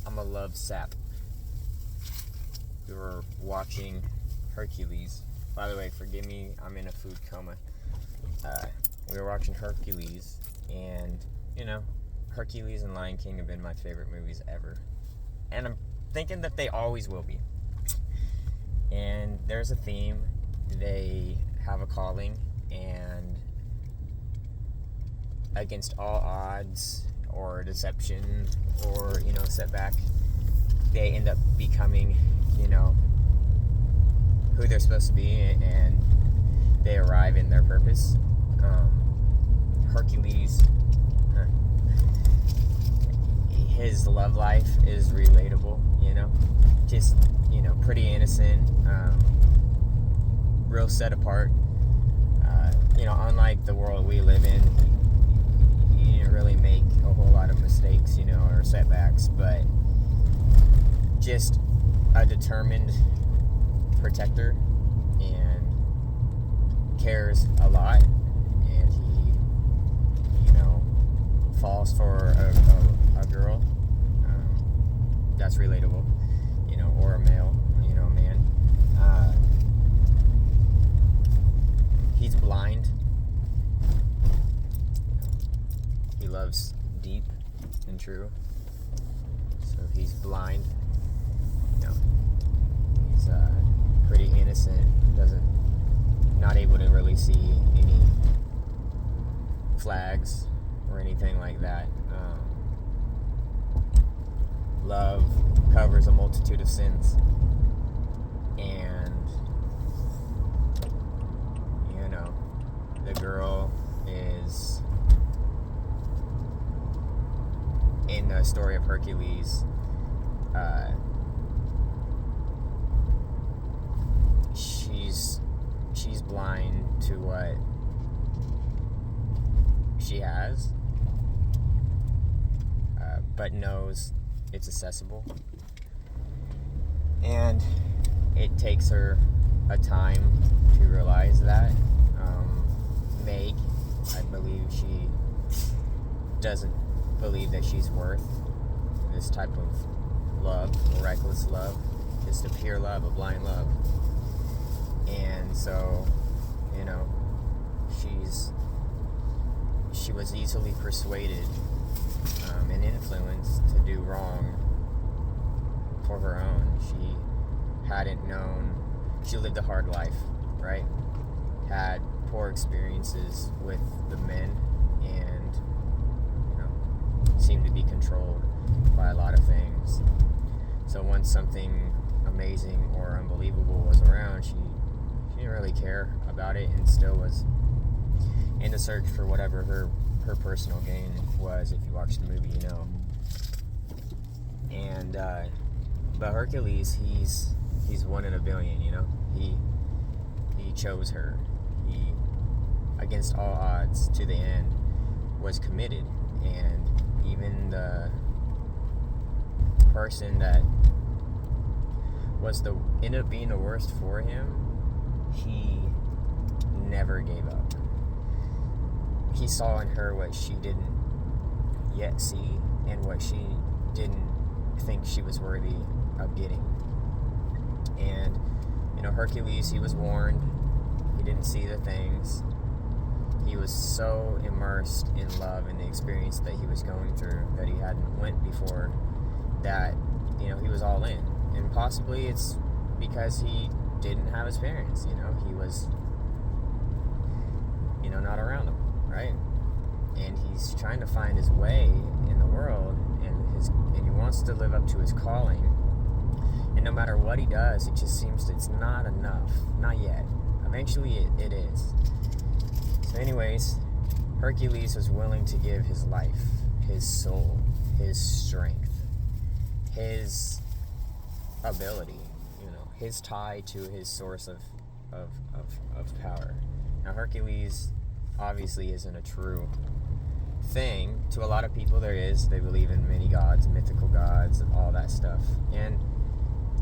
I'm a love sap. We were watching Hercules. By the way, forgive me, I'm in a food coma. We were watching Hercules, and, Hercules and Lion King have been my favorite movies ever. And I'm thinking that they always will be. And there's a theme. They have a calling, and against all odds or deception or, setback, they end up becoming, who they're supposed to be, and they arrive in their purpose. Hercules, his love life is relatable, just, pretty innocent, real set apart. Unlike the world we live in, he didn't really make a whole lot of mistakes, or setbacks, but just a determined protector, and cares a lot, and he, falls for a girl, that's relatable, or a male, a man. He's blind. He loves deep and true. So he's blind. He's pretty innocent. Not able to really see any flags or anything like that. Love covers a multitude of sins, and the girl is, in the story of Hercules, she's blind to what she has, but knows it's accessible, and it takes her a time to realize that. Meg, I believe, she doesn't believe that she's worth this type of love, reckless love, just a pure love, a blind love. And so, she was easily persuaded and influenced to do wrong for her own. She lived a hard life, right? Had poor experiences with the men, and seemed to be controlled by a lot of things. So once something amazing or unbelievable was around, she didn't really care about it, and still was in the search for whatever her personal gain was. If you watch the movie, And but Hercules, he's one in a billion. He chose her. He, against all odds, to the end, was committed, and even the person that ended up being the worst for him, he never gave up. He saw in her what she didn't yet see, and what she didn't think she was worthy of getting. And Hercules, he was warned. He didn't see the things. He was so immersed in love and the experience that he was going through that he hadn't went before, that he was all in. And possibly it's because he didn't have his parents. He was not around them, right? And he's trying to find his way in the world, and he wants to live up to his calling. And no matter what he does, it just seems it's not enough. Not yet. Eventually it is. So anyways, Hercules was willing to give his life, his soul, his strength, his ability, his tie to his source of power. Now Hercules obviously isn't a true thing. To a lot of people there is. They believe in many gods, mythical gods, and all that stuff. And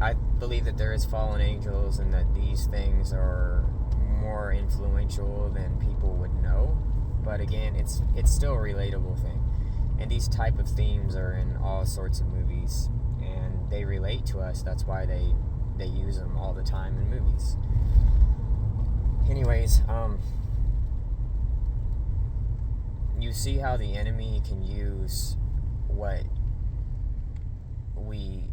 I believe that there is fallen angels, and that these things are more influential than people would know. But again, it's still a relatable thing. And these type of themes are in all sorts of movies. and they relate to us. That's why they use them all the time in movies. Anyways, you see how the enemy can use what we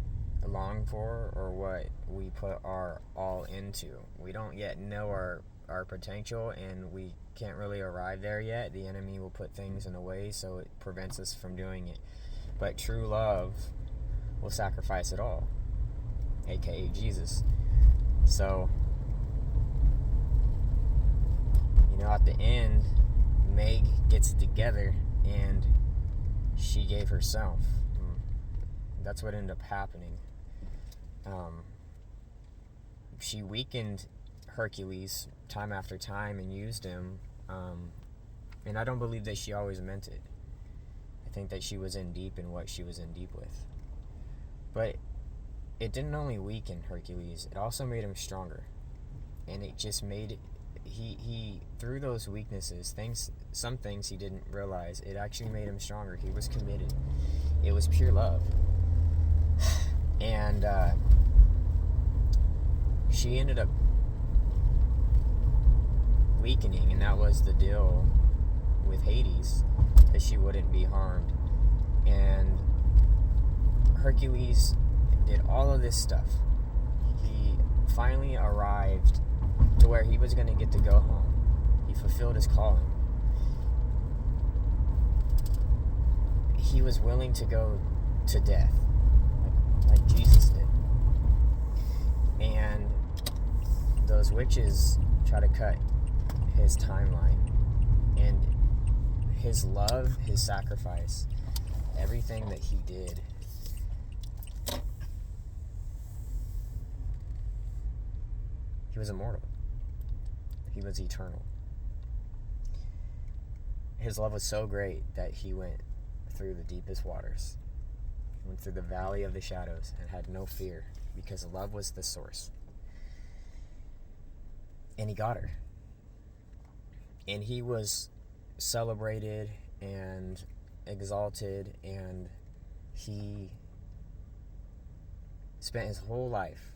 long for or what we put our all into. We don't yet know our potential, and we can't really arrive there yet. The enemy will put things in a way so it prevents us from doing it. But true love will sacrifice it all, aka Jesus. So, at the end, Meg gets it together and she gave herself. That's what ended up happening. She weakened Hercules time after time and used him, and I don't believe that she always meant it. I think that she was in deep in what she was in deep with. But it didn't only weaken Hercules, it also made him stronger. And it just made he through those weaknesses, some things he didn't realize, it actually made him stronger. He was committed. It was pure love. And she ended up weakening, and that was the deal with Hades, that she wouldn't be harmed. And Hercules did all of this stuff. He finally arrived to where he was going to get to go home. He fulfilled his calling. He was willing to go to death, like Jesus did. And those witches try to cut his timeline. And his love, his sacrifice, everything that he did, he was immortal. He was eternal. His love was so great that he went through the deepest waters, went through the valley of the shadows, and had no fear, because love was the source. And he got her. And he was celebrated and exalted, and he spent his whole life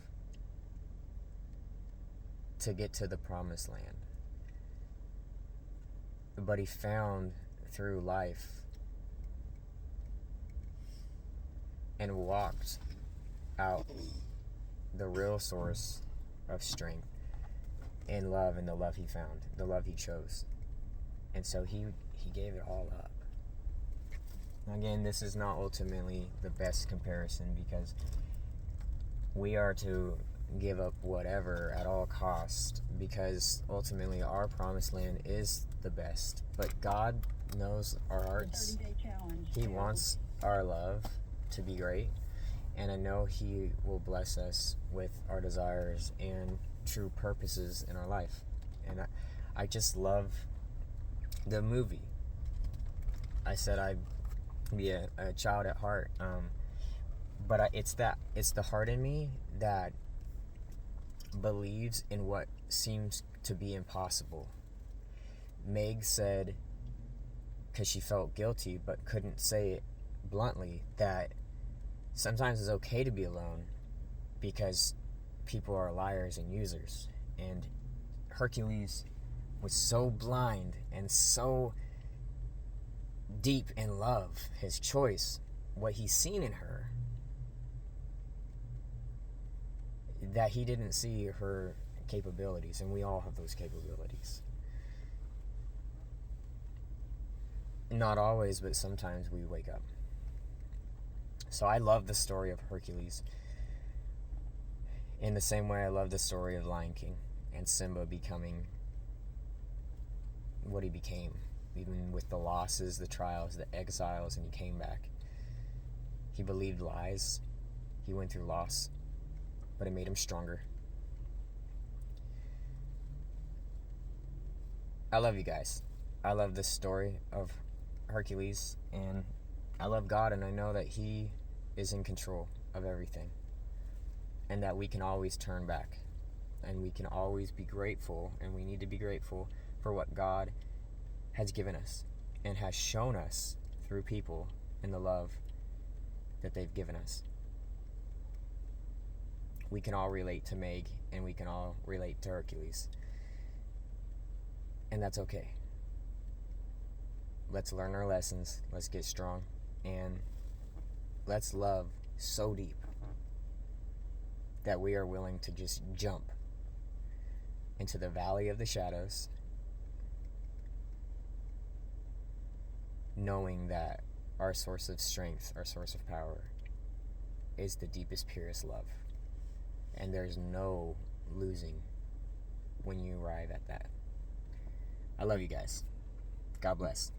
to get to the promised land. But he found through life and walked out the real source of strength and love, and the love he found, the love he chose. And so he gave it all up. Again, this is not ultimately the best comparison, because we are to give up whatever at all cost, because ultimately our promised land is the best. But God knows our hearts. He wants our love to be great, and I know He will bless us with our desires and true purposes in our life. And I just love the movie. I said I'd be a child at heart, but it's the heart in me that believes in what seems to be impossible. Meg said, because she felt guilty but couldn't say it bluntly, that sometimes it's okay to be alone because people are liars and users. And Hercules was so blind and so deep in love, his choice, what he's seen in her, that he didn't see her capabilities. And we all have those capabilities. Not always, but sometimes we wake up. So I love the story of Hercules in the same way I love the story of Lion King and Simba becoming what he became, even with the losses, the trials, the exiles, and he came back. He believed lies. He went through loss, but it made him stronger. I love you guys. I love this story of Hercules, and I love God, and I know that He is in control of everything, and that we can always turn back, and we can always be grateful, and we need to be grateful for what God has given us and has shown us through people and the love that they've given us. we can all relate to Meg, and we can all relate to Hercules. And that's okay. Let's learn our lessons. Let's get strong. And let's love so deep that we are willing to just jump into the valley of the shadows, knowing that our source of strength, our source of power, is the deepest, purest love. And there's no losing when you arrive at that. I love you guys. God bless.